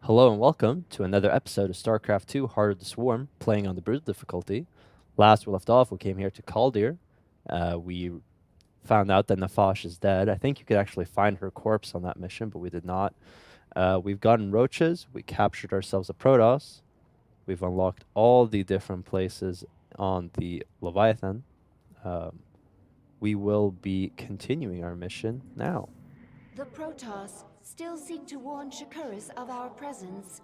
Hello and welcome to another episode of StarCraft 2 Heart of the Swarm, playing on the Brutal difficulty. Last we left off, we came here to Kaldir. We found out that Nafash is dead. I think you could actually find her corpse on that mission, but we did not. We've gotten roaches. We captured ourselves a Protoss. We've unlocked all the different places on the Leviathan. We will be continuing our mission now. The Protoss still seek to warn Shakuris of our presence.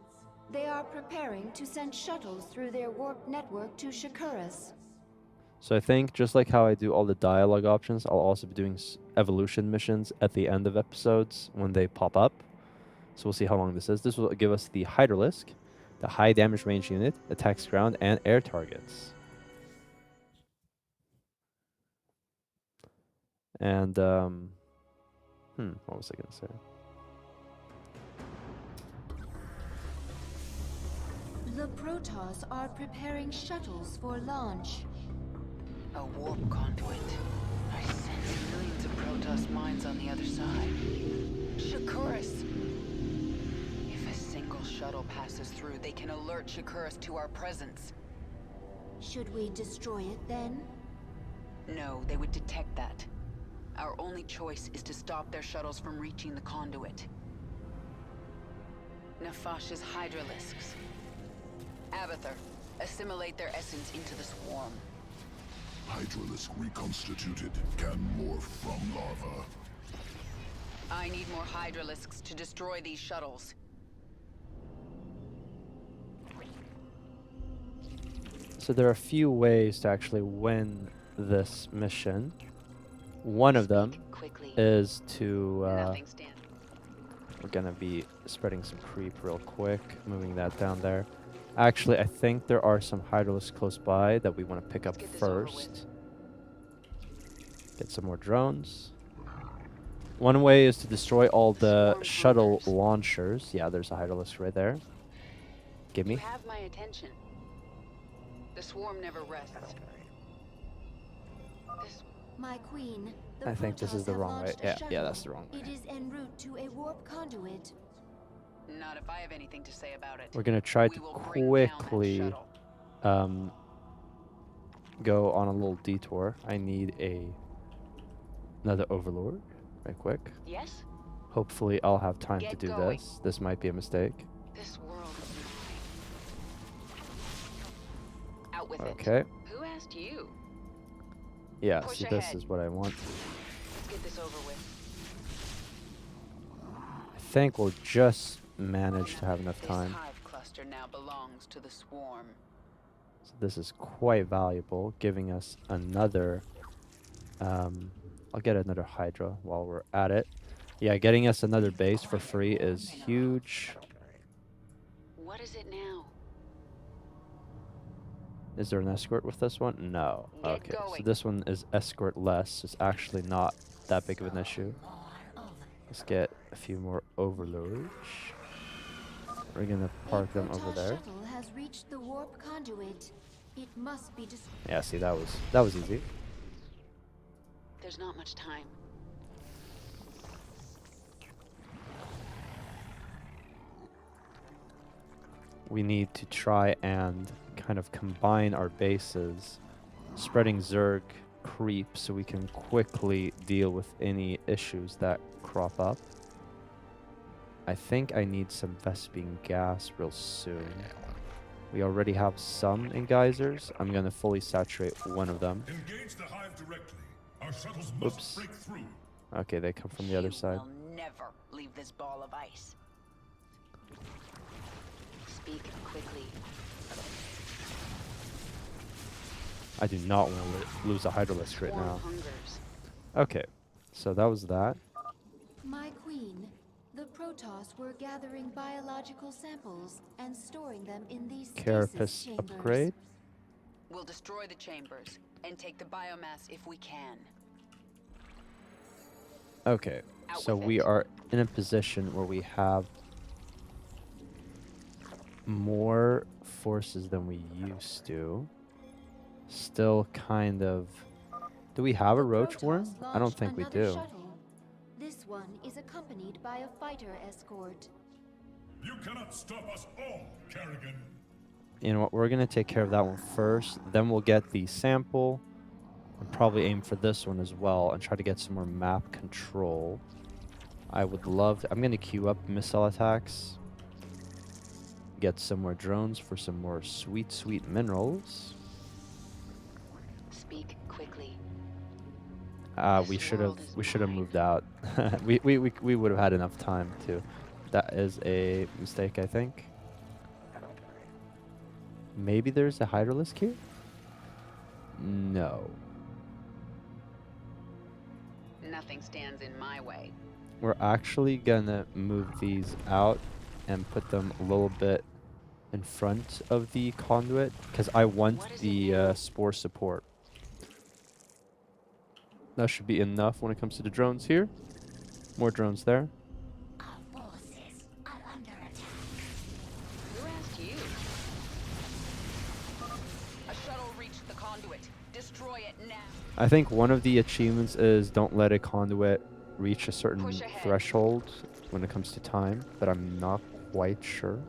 They are preparing to send shuttles through their warp network to Shakuris. So I think just like how I do all the dialogue options, I'll also be doing evolution missions at the end of episodes when they pop up. So we'll see how long this is. This will give us the Hydralisk, the high damage range unit, attacks ground and air targets. And, what was I going to say? The Protoss are preparing shuttles for launch. A warp conduit. I sense millions of Protoss mines on the other side. Shakuris! If a single shuttle passes through, they can alert Shakuris to our presence. Should we destroy it then? No, they would detect that. Our only choice is to stop their shuttles from reaching the conduit. Nafash's Hydralisks. Abathur, assimilate their essence into the swarm. Hydralisk reconstituted can morph from lava. I need more Hydralisks to destroy these shuttles. So there are a few ways to actually win this mission. One of them is to, we're going to be spreading some creep real quick, moving that down there. Actually, I think there are some Hydralisks close by that we want to pick up first. Get some more drones. One way is to destroy all the shuttle launchers. Yeah, there's a Hydralisk right there. Give me. You have my attention. The swarm never rests. My queen, I think this is the wrong way. Yeah, that's the wrong way. It is en route to a warp conduit. Not if I have anything to say about it. We're going to try to quickly go on a little detour. I need another Overlord right quick. Yes? Hopefully I'll have time to do this. This might be a mistake. This world is mine. Out with it. Okay. Who asked you? Yeah, Push see, ahead. this is what I want. Let's get this over with. I think we'll just manage to have enough time. This hive cluster now belongs to the swarm. So this is quite valuable, giving us another... I'll get another Hydra while we're at it. Yeah, getting us another base for free is huge. What is it now? Is there an escort with this one? No. Okay, so this one is escort less. It's actually not that big of an issue. Let's get a few more overlords. We're gonna park them over there. Shuttle has reached the warp conduit. It must be Yeah, see, that was easy. There's not much time. We need to try and kind of combine our bases, spreading Zerg creep so we can quickly deal with any issues that crop up. I think I need some Vespene gas real soon. We already have some in geysers. I'm going to fully saturate one of them. Engage the hive directly. Our shuttles Oops. must break through. Okay, they come from the other side. You will never leave this ball of ice. Speak quickly. I do not want to lose a Hydralisk right Swarm now. hungers. Okay, so that was that. My queen, the Protoss were gathering biological samples and storing them in these stasis Carapace chambers. upgrade. We'll destroy the chambers and take the biomass if we can. Okay, so we are in a position where we have more forces than we used to. Still kind of... Do we have a roach worm? I don't think we do. This one is accompanied by a fighter escort. You cannot stop us all, Kerrigan. You know what? We're gonna take care of that one first. Then we'll get the sample and probably aim for this one as well and try to get some more map control. I would love to. I'm gonna queue up missile attacks. Get some more drones for some more sweet, sweet minerals. Speak quickly. We should have moved out. We would have had enough time to. That is a mistake, I think. Maybe there's a hydralisk here? No. Nothing stands in my way. We're actually gonna move these out and put them a little bit in front of the conduit because I want What is it the now? spore support. That should be enough when it comes to the drones here. More drones there. Who asked you? A shuttle reached the conduit. Destroy it now. I think one of the achievements is don't let a conduit reach a certain Push ahead. threshold when it comes to time, but I'm not quite sure.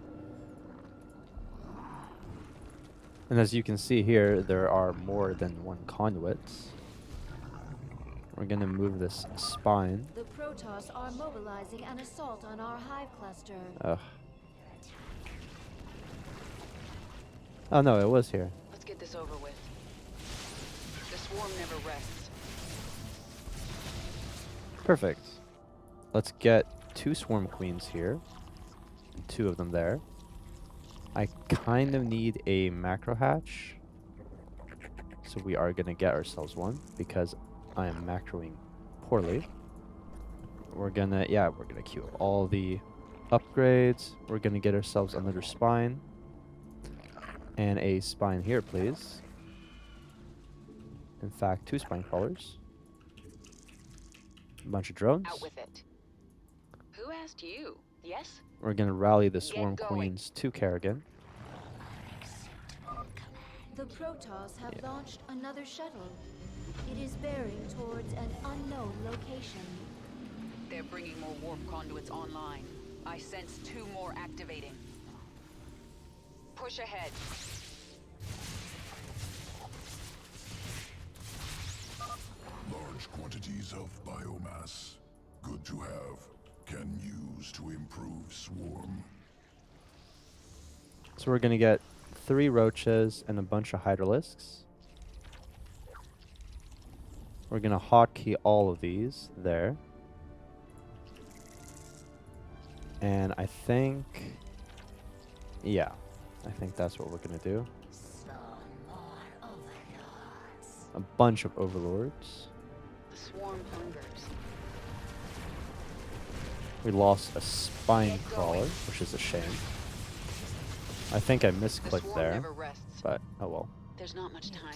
And as you can see here, there are more than one conduit. We're gonna move this spine. The Protoss are mobilizing an assault on our hive cluster. Ugh. Oh no, it was here. Let's get this over with. The swarm never rests. Perfect. Let's get 2 swarm queens here. 2 of them there. I kind of need a macro hatch. So we are going to get ourselves one because I am macroing poorly. We're going to, yeah, we're going to queue up all the upgrades. We're going to get ourselves another spine. And a spine here, please. In fact, 2 spine crawlers. A bunch of drones. Out with it. Who asked you? Yes? We're going to rally the Get swarm going. queens to Kerrigan. The Protoss have launched another shuttle. It is bearing towards an unknown location. They're bringing more warp conduits online. I sense 2 more activating. Push ahead. Large quantities of biomass. Good to have. Can use to improve swarm. So we're going to get 3 roaches and a bunch of hydralisks. We're going to hotkey all of these there. And I think, yeah, I think that's what we're going to do. A bunch of overlords. The swarm hungers. We lost a spine Get going. crawler, which is a shame. I think I The misclicked swarm there, never rests. but oh well. There's not much time.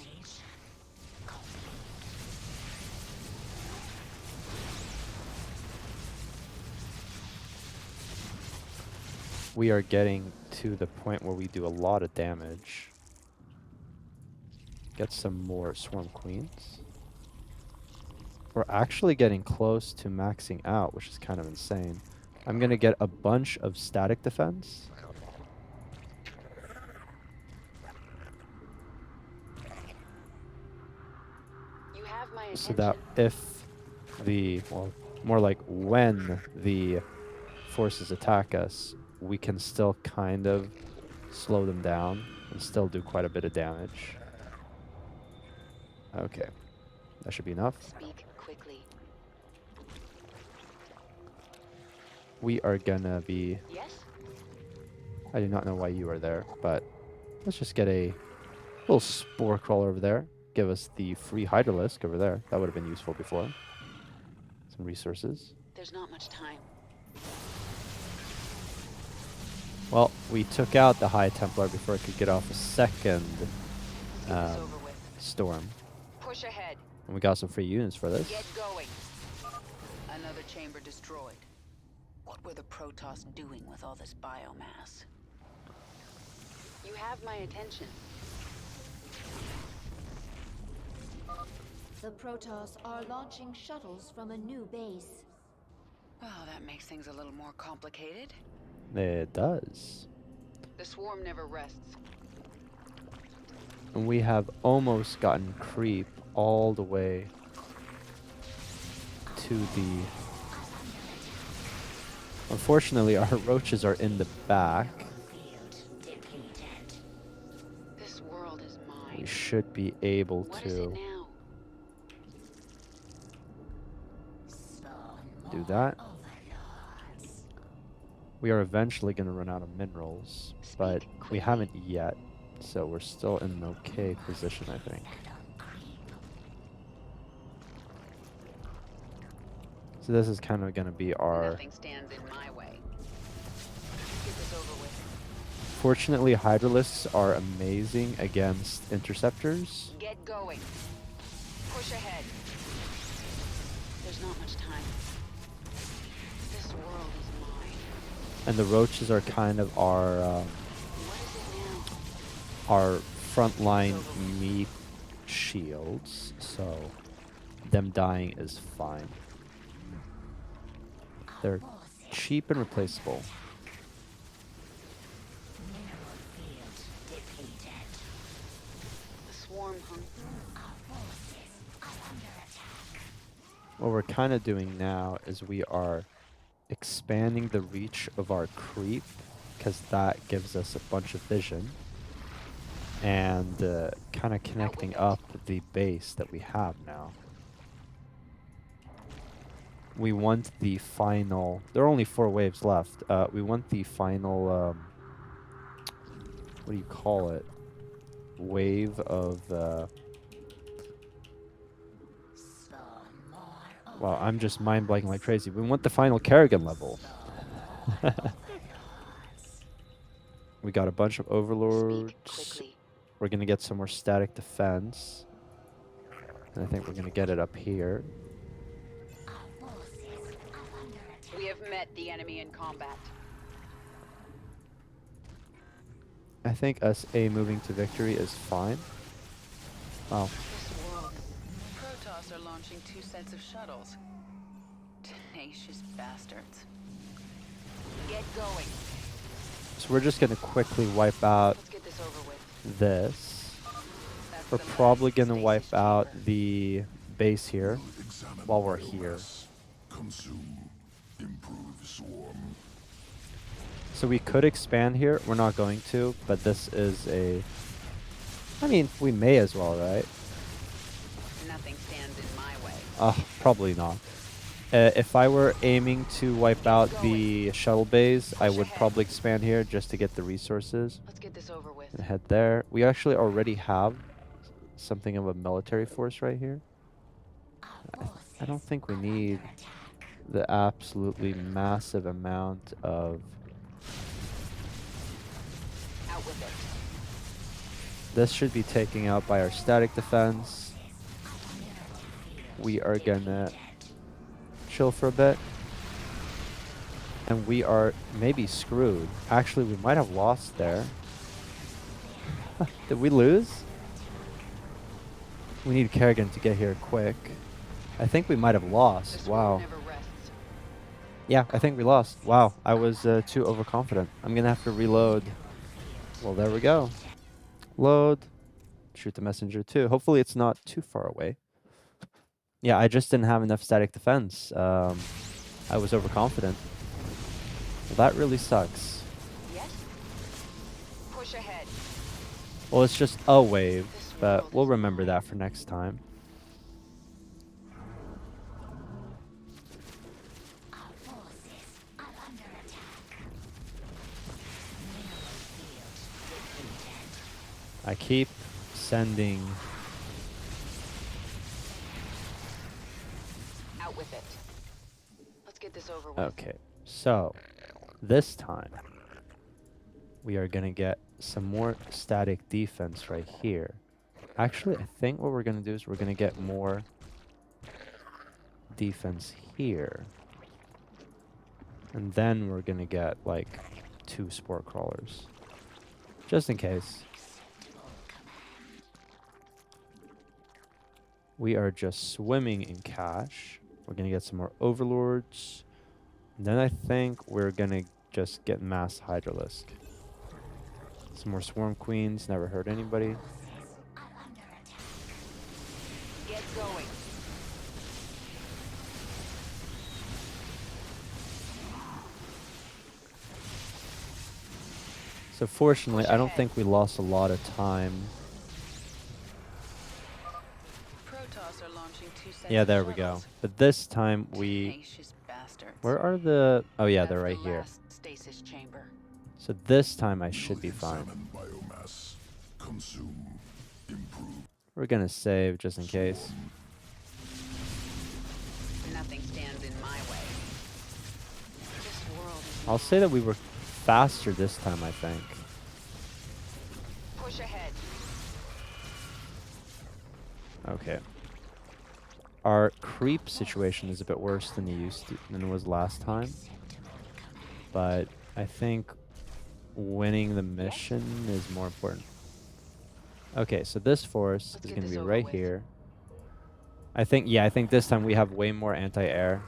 We are getting to the point where we do a lot of damage. Get some more swarm queens. We're actually getting close to maxing out, which is kind of insane. I'm going to get a bunch of static defense. You have my So attention. that if the, well, more like when the forces attack us, we can still kind of slow them down and still do quite a bit of damage. Okay, that should be enough. Speak quickly. We are gonna be, Yes? I do not know why you are there, but let's just get a little spore crawler over there. Give us the free hydralisk over there. That would have been useful before. Some resources. There's not much time. Well, we took out the High Templar before it could get off a second Let's get this over with. storm. Push ahead. And we got some free units for this. Get going. Another chamber destroyed. What were the Protoss doing with all this biomass? You have my attention. The Protoss are launching shuttles from a new base. Well, that makes things a little more complicated. It does. The swarm never rests. And we have almost gotten creep all the way to the... Unfortunately, our roaches are in the back. This world is mine. We should be able What is it to now? do that. We are eventually going to run out of minerals, but Speak we quickly. haven't yet. So we're still in an okay position, I think. So this is kind of going to be our... Nothing stands in my way. Get this over with. Fortunately, hydralisks are amazing against interceptors. Get going. Push ahead. There's not much time. This world is mine. And the roaches are kind of our What is it now? our frontline meat shields, so them dying is fine. They're cheap and replaceable. The swarm hung. What we're kind of doing now is we are expanding the reach of our creep, because that gives us a bunch of vision, and kind of connecting up the base that we have now. We want the final... There are only 4 waves left. We want the final... what do you call it? Wave of... Well, I'm just mind blanking like crazy. We want the final Kerrigan level. We got a bunch of overlords. Speak quickly. We're going to get some more static defense. And I think we're going to get it up here. We have met the enemy in combat. I think us A moving to victory is fine. Oh, This world. Protoss are launching 2 sets of shuttles. Tenacious bastards. Get going. so we're just going to quickly wipe out Let's get this over with. this. That's We're the probably last going to stasis wipe out chamber. the base here Examine while we're here. biomass. Consume. Improve swarm. So we could expand here. We're not going to, but this is a... I mean, we may as well, right? Nothing stands in my way. Probably not. If I were aiming to wipe out the shuttle bays, I would probably expand here just to get the resources Let's get this over with. and head there. We actually already have something of a military force right here. I don't think we need the absolutely massive amount of... Out with it. This should be taken out by our static defense. We are gonna chill for a bit. And we are maybe screwed. Actually, we might have lost there. Did we lose? We need Kerrigan to get here quick. I think we might have The lost. swarm Wow. never rests. Yeah, I think we lost. Wow, I was too overconfident. I'm gonna have to reload. Well, there we go. Load. Shoot the messenger too. Hopefully it's not too far away. Yeah, I just didn't have enough static defense. I was overconfident. Well, that really sucks. Yes? Push ahead. Well, it's just a wave, This but world we'll is remember mine. that for next time. I keep sending... Out with it. Let's get this over with. Okay, so this time we are going to get some more static defense right here. Actually, I think what we're going to do is we're going to get more defense here. And then we're going to get like 2 spore crawlers. Just in case. We are just swimming in cash. We're going to get some more overlords. And then I think we're going to just get mass Hydralisk. Some more Swarm Queens, never hurt anybody. Get going. So fortunately, I don't think we lost a lot of time. Protoss are launching 2 sets Yeah, of there we go. shuttles. But this time we... Tenacious bastards. Where are the... Oh yeah, That's they're the right here. last stasis chamber. So this time I should be Will fine. examine biomass. Consume. Improve. We're gonna save just in case. Nothing stands in my way. This world is I'll say that we were faster this time, I think. push ahead. Okay. Our creep situation is a bit worse than it was last time. But I think winning the mission is more important. Okay, so this force Let's is get going to this be over right with. here. I think this time we have way more anti-air.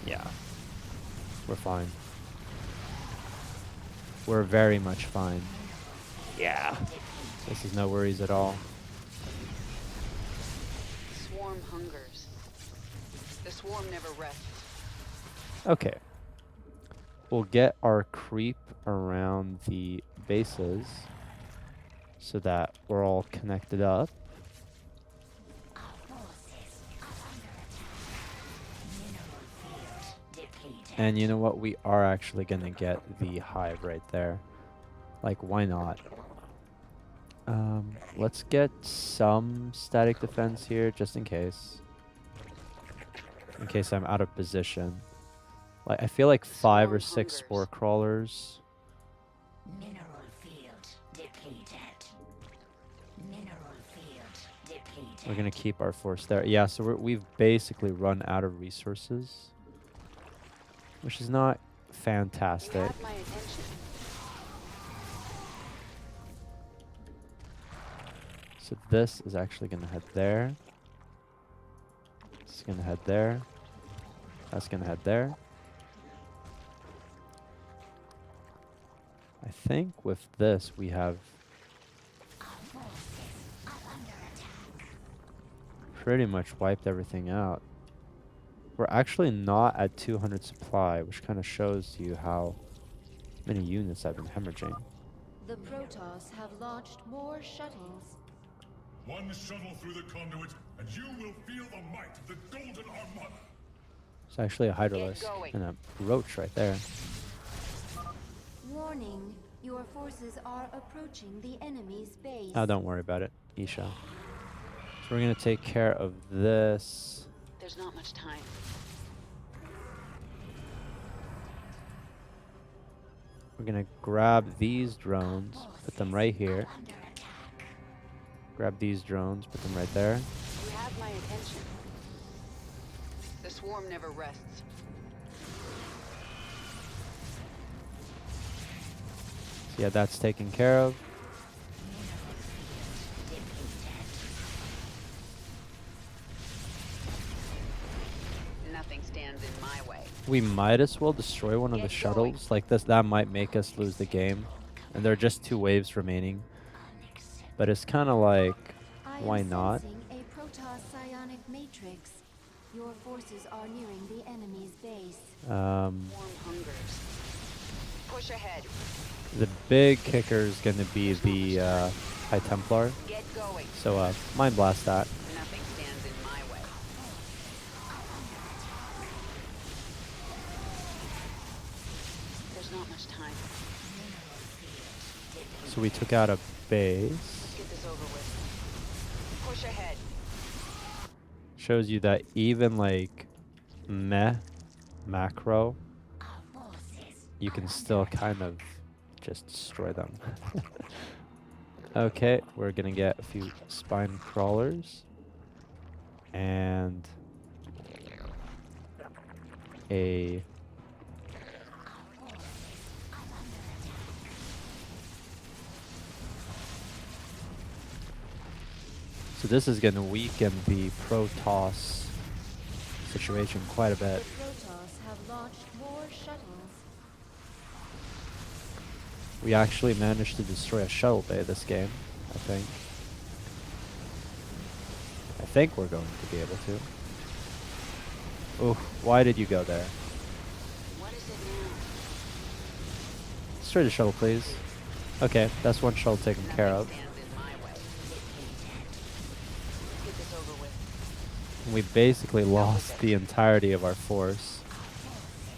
Yeah. We're fine. We're very much fine. Yeah. This is no worries at all. Swarm hungers. The swarm never rests. Okay. We'll get our creep around the bases so that we're all connected up. And you know what? We are actually going to get the hive right there. Like, why not? Let's get some static defense here, just in case. In case I'm out of position. Like, I feel like 5 or 6 spore crawlers. Mineral field depleted. Mineral field depleted. We're going to keep our force there. Yeah, so we've basically run out of resources. Which is not fantastic. You have my attention. So this is actually going to head there. This is going to head there. That's going to head there. I think with this we have pretty much wiped everything out. We're actually not at 200 supply, which kind of shows you how many units I've been hemorrhaging. The Protoss have launched more shuttles. One shuttle through the conduit, and you will feel the might of the Golden Armada. It's actually a Hydralisk going. and a Roach right there. Warning, your forces are approaching the enemy's base. Oh, don't worry about it, Isha. So we're going to take care of this. There's not much time. We're going to grab these drones, put them right here. Grab these drones, put them right there. You have my attention. The swarm never rests. So yeah, that's taken care of. Nothing stands in my way. We might as well destroy one of the Get going. shuttles. Like this, that might make us lose the game. And there are just 2 waves remaining. But it's kind of like, I why am not? sensing a Protoss psionic matrix. Your forces are nearing the enemy's base. Swarm hungers. Push ahead. The big kicker is going to be the High Templar. Get going. So Mind Blast that. Nothing stands in my way. There's not much time. So we took out a base. Let's get this over with. Push ahead. Shows you that even like meh macro, you can still kind of just destroy them. Okay, we're gonna get a few spine crawlers and a So this is going to weaken the Protoss situation quite a The bit. Protoss have launched more shuttles. We actually managed to destroy a shuttle bay this game, I think. I think we're going to be able to. Ooh, why did you go there? What is it now? Destroy the shuttle, please. Okay, that's one shuttle taken care of. Nothing stands in my way. Let's get this over with. We basically lost the entirety of our force.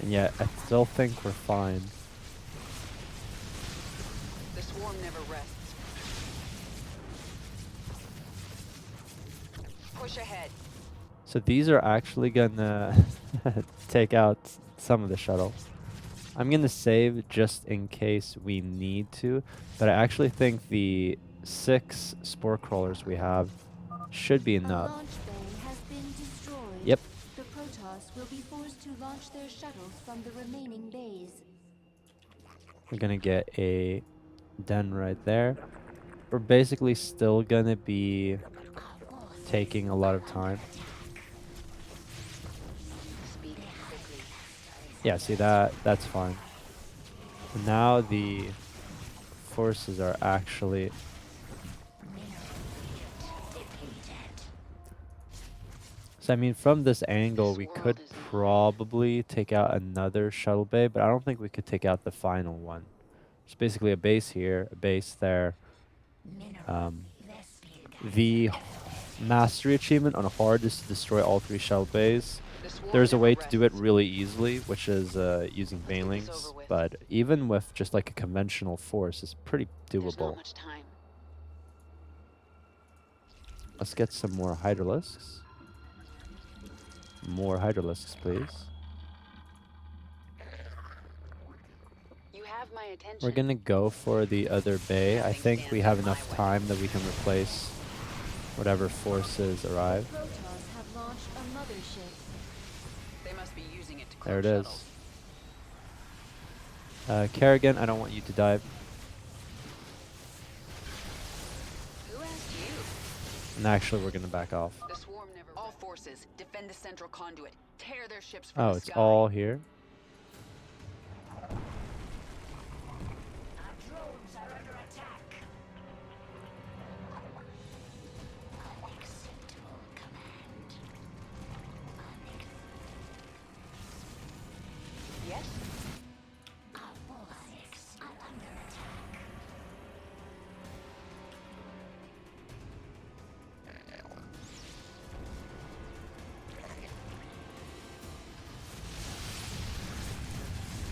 And yet, I still think we're fine. The swarm never rests. Push ahead. So these are actually gonna take out some of the shuttle. I'm gonna save just in case we need to, but I actually think the 6 spore crawlers we have should be A enough. launch bay has been destroyed. Yep. The Protoss will be forced to launch their shuttles from the remaining bays. We're gonna get a den right there. We're basically still gonna be taking a lot of time. Speak quickly. Yeah, see that? That's fine. Now the forces are actually... So I mean, from this angle, we could probably take out another shuttle bay, but I don't think we could take out the final one. It's basically a base here, a base there. The mastery achievement on hard is to destroy all 3 shuttle bays. The swarm There's a never way to do it rests. really easily, which is using Let's get this banelings, over with. but even with just like a conventional force, it's pretty There's not doable. much time. Let's get some more hydralisks. More hydralisks, please. You have my attention. We're gonna go for the other bay. I Nothing think we stands have in my enough way. time that we can replace whatever forces arrive. Protoss have launched a mothership. They must be using it to There clear it is. shuttles. Kerrigan, I don't want you to dive. Who asked you? And actually, we're gonna back off. The swarm never. All forces, defend the central conduit. Tear their ships from Oh, the it's sky. all here. Our drones are under attack. Unacceptable command. Yes. Our forces are under attack.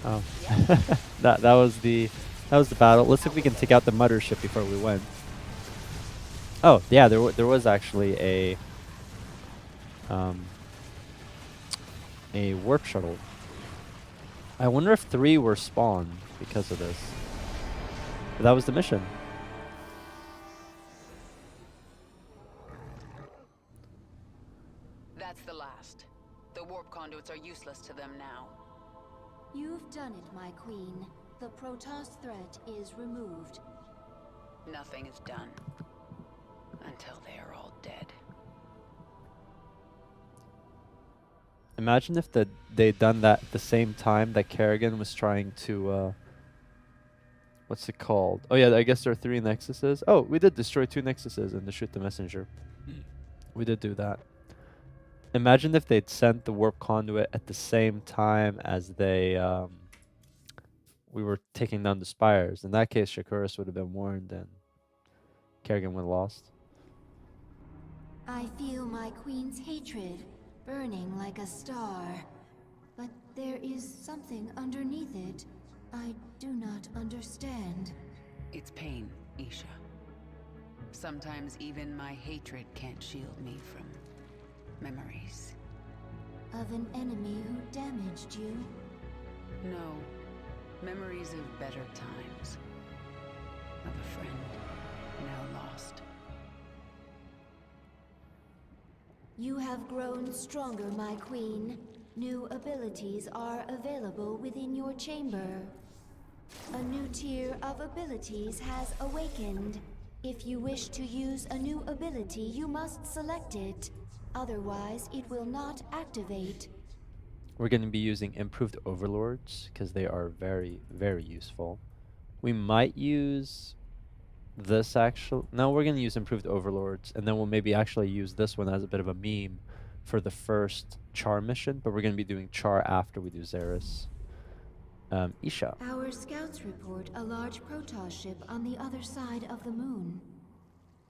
Oh, that was the battle. Let's see if we can take out the mothership before we win. Oh yeah, there was actually a warp shuttle. I wonder if 3 were spawned because of this. But that was the mission. That's the last. The warp conduits are useless to them now. You've done it, my queen. The Protoss threat is removed. Nothing is done. Until they are all dead. Imagine if they'd done that at the same time that Kerrigan was trying to, what's it called? Oh yeah, I guess there are 3 nexuses. Oh, we did destroy 2 nexuses and to shoot the messenger. We did do that. Imagine if they'd sent the warp conduit at the same time as we were taking down the spires. In that case, Shakuris would have been warned and Kerrigan would have lost. I feel my queen's hatred burning like a star. But there is something underneath it I do not understand. It's pain, Isha. Sometimes even my hatred can't shield me from memories. Of an enemy who damaged you? No. Memories of better times. Of a friend now lost. You have grown stronger, my queen. New abilities are available within your chamber. A new tier of abilities has awakened. If you wish to use a new ability, you must select it. Otherwise, it will not activate. We're going to be using improved overlords because they are very, very useful. We might use this actual. No, we're going to use improved overlords, and then we'll maybe actually use this one as a bit of a meme for the first Char mission, but we're going to be doing Char after we do Xeris. Isha. Our scouts report a large Protoss ship on the other side of the moon.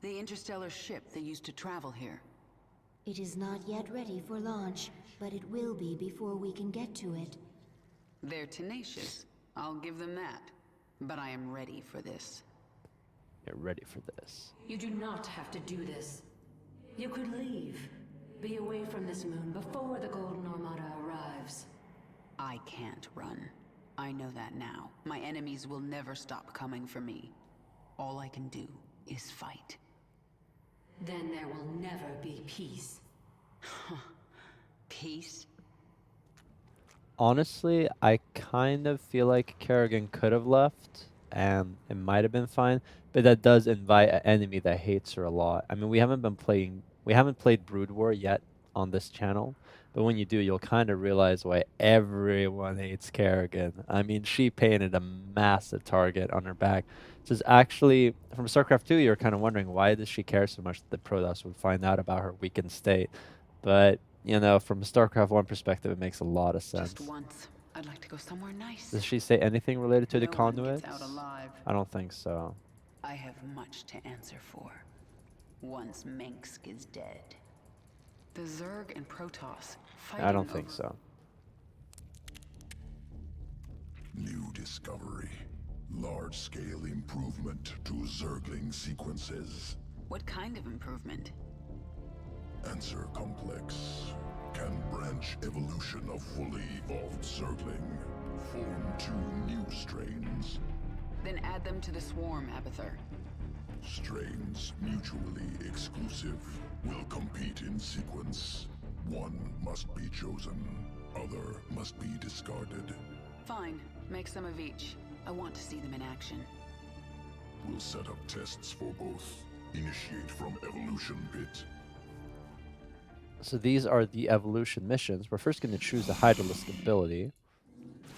The interstellar ship they used to travel here. It is not yet ready for launch, but it will be before we can get to it. They're tenacious, I'll give them that. But I am ready for this. Get ready for this. You do not have to do this. You could leave. Be away from this moon before the Golden Armada arrives. I can't run. I know that now. My enemies will never stop coming for me. All I can do is fight. Then there will never be peace. Peace? Honestly, I kind of feel like Kerrigan could have left, and it might have been fine, but that does invite an enemy that hates her a lot. I mean, we haven't played Brood War yet on this channel, but when you do, you'll kind of realize why everyone hates Kerrigan. I mean, she painted a massive target on her back. This is actually, from StarCraft 2, you're kind of wondering, why does she care so much that the Protoss would find out about her weakened state? But, you know, from a StarCraft 1 perspective, it makes a lot of sense. Just once. I'd like to go somewhere nice. Does she say anything related to the No one conduits? gets out alive. I don't think so. I have much to answer for. Once Mengsk is dead. The Zerg and Protoss fighting I don't think over- so. New discovery. Large-scale improvement to Zergling sequences. What kind of improvement? Answer complex. Can branch evolution of fully evolved Zergling. Form 2 new strains. Then add them to the swarm, Abathur. Strains mutually exclusive. Will compete in sequence. One must be chosen. Other must be discarded. Fine. Make some of each. I want to see them in action. We'll set up tests for both. Initiate from evolution pit. So these are the evolution missions. We're first going to choose the Hydralisk ability.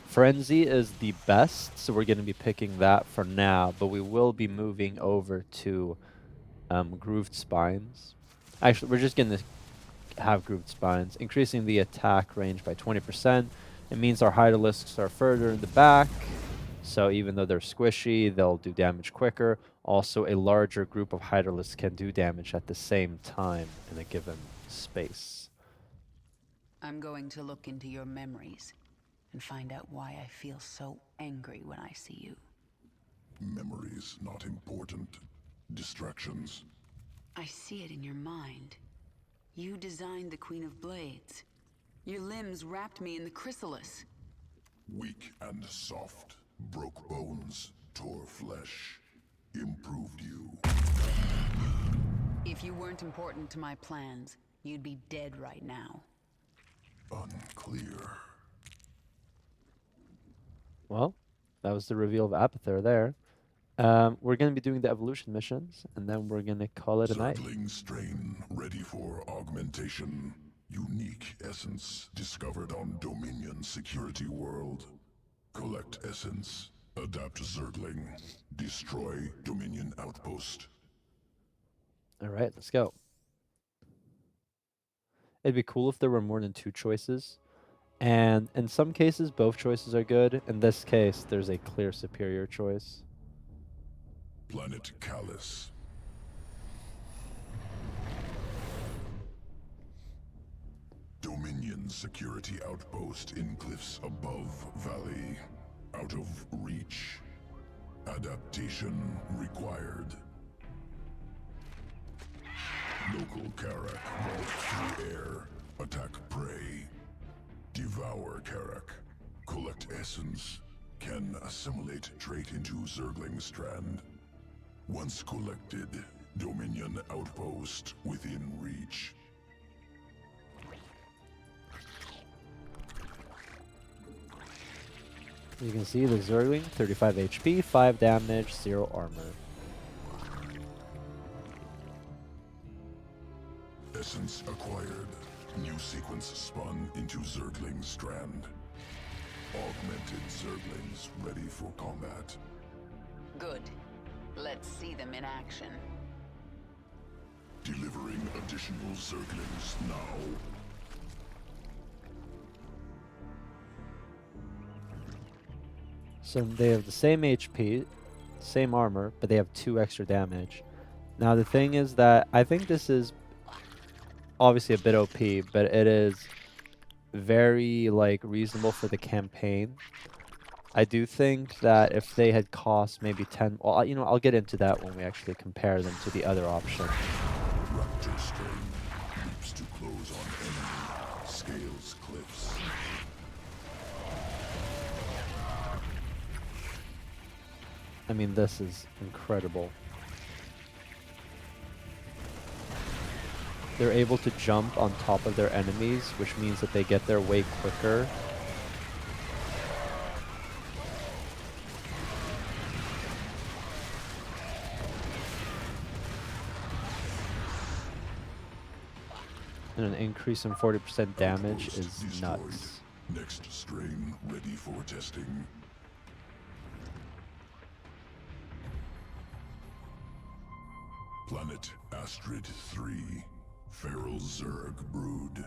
Frenzy is the best, so we're going to be picking that for now, but we will be moving over to Grooved Spines. Actually, we're just going to have Grooved Spines, increasing the attack range by 20%. It means our Hydralisks are further in the back, so even though they're squishy, they'll do damage quicker. Also, a larger group of Hydralisks can do damage at the same time in a given space. I'm going to look into your memories and find out why I feel so angry when I see you. Memories not important. Distractions. I see it in your mind. You designed the Queen of Blades. Your limbs wrapped me in the chrysalis. Weak and soft. Broke bones. Tore flesh. Improved you. If you weren't important to my plans, you'd be dead right now. Unclear. Well, that was the reveal of Abathur there. We're going to be doing the evolution missions, and then we're going to call it a night. Zergling strain ready for augmentation. Unique essence discovered on Dominion security world. Collect essence. Adapt Zergling. Destroy Dominion outpost. All right, let's go. It'd be cool if there were more than 2 choices. And in some cases, both choices are good. In this case, there's a clear superior choice. Planet Callus. Dominion security outpost in cliffs above valley. Out of reach. Adaptation required. Local Karak vault through air. Attack prey. Devour Karak. Collect essence. Can assimilate trait into Zergling strand. Once collected, Dominion outpost within reach. You can see the Zergling, 35 HP, 5 damage, 0 armor. essence acquired. New sequence spun into Zergling strand. Augmented Zerglings ready for combat. Good. Let's see them in action. Delivering additional Zerglings now. So they have the same HP, same armor, but they have 2 extra damage. Now the thing is that I think this is obviously a bit OP, but it is very like reasonable for the campaign. I do think that if they had cost maybe 10, well, you know, I'll get into that when we actually compare them to the other option. Raptor strain leaps to close on enemy, scales cliffs. I mean, this is incredible. They're able to jump on top of their enemies, which means that they get there way quicker. And an increase in 40% damage Outpost is destroyed. nuts. Next strain ready for testing. Planet Astrid 3. Feral Zerg brood.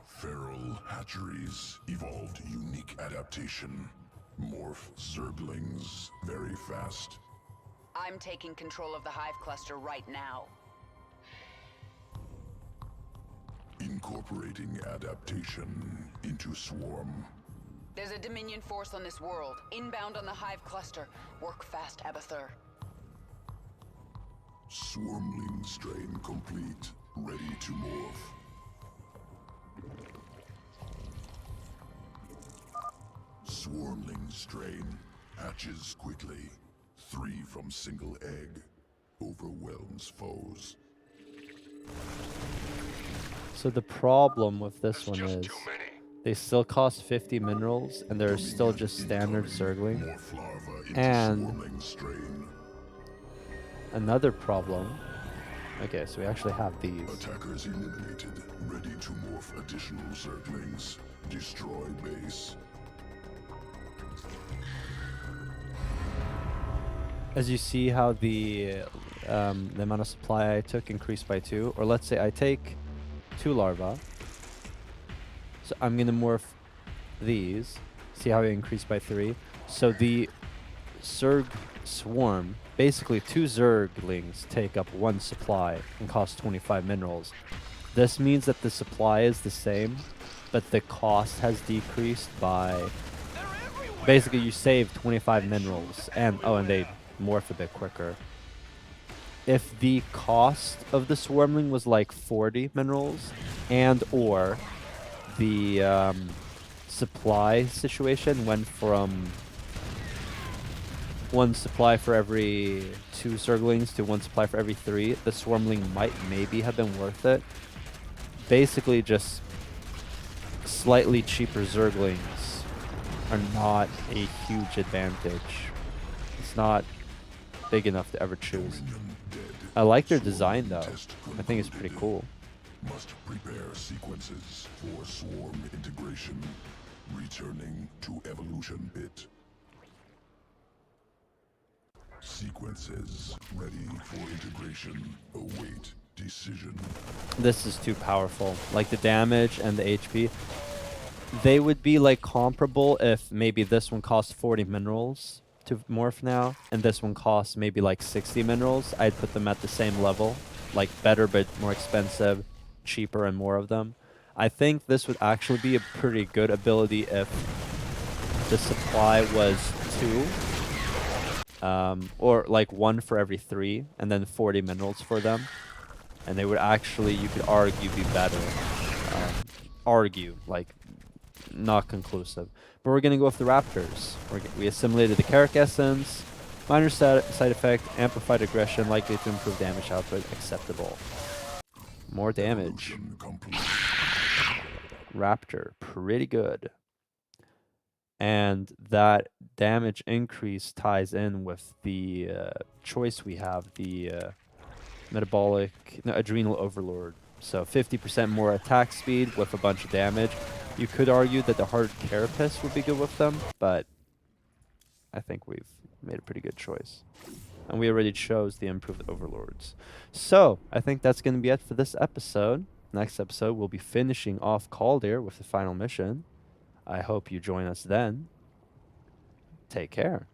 Feral hatcheries evolved unique adaptation. Morph Zerglings very fast. I'm taking control of the hive cluster right now. Incorporating adaptation into swarm. There's a Dominion force on this world, inbound on the hive cluster. Work fast, Abathur. Swarmling strain complete. Ready to morph. Swarmling strain hatches quickly. 3 from single egg. Overwhelms foes. So the problem with this one is they still cost 50 minerals, and they're still just standard Zergling. Morph larva into And swarmling strain. another problem. Okay, so we actually have these. Attackers eliminated. Ready to morph additional Zerglings. Destroy base. As you see how the amount of supply I took increased by 2, or let's say I take 2 larvae. So I'm gonna morph these. See how it increased by 3. So the Zerg swarm, basically 2 Zerglings take up 1 supply and cost 25 minerals. This means that the supply is the same, but the cost has decreased by. Basically, you save 25 minerals, and and they morph a bit quicker. If the cost of the swarmling was like 40 minerals, and or the supply situation went from 1 supply for every 2 Zerglings to 1 supply for every 3, the swarmling might maybe have been worth it. Basically, just slightly cheaper Zerglings are not a huge advantage. It's not big enough to ever choose. Dominion dead. I like their design though. Test I think it's pretty concluded. cool. Must prepare sequences for swarm integration. Returning to evolution bit. Sequences ready for integration. Await decision. This is too powerful. Like the damage and the HP. They would be like comparable if maybe this one costs 40 minerals to morph now, and this one costs maybe like 60 minerals. I'd put them at the same level. Like better but more expensive, cheaper and more of them. I think this would actually be a pretty good ability if the supply was 2. Or like 1 for every 3, and then 40 minerals for them. And they would actually, you could argue, be better. Argue, like, not conclusive. But we're going to go with the Raptors. We assimilated the Carrick Essence. Minor side effect, amplified aggression, likely to improve damage output, acceptable. More damage. Evolution complete. Raptor, pretty good. And that damage increase ties in with the choice we have, the adrenal overlord. So 50% more attack speed with a bunch of damage. You could argue that the hard carapace would be good with them, but I think we've made a pretty good choice. And we already chose the improved overlords. So I think that's going to be it for this episode. Next episode, we'll be finishing off Caldir with the final mission. I hope you join us then. Take care.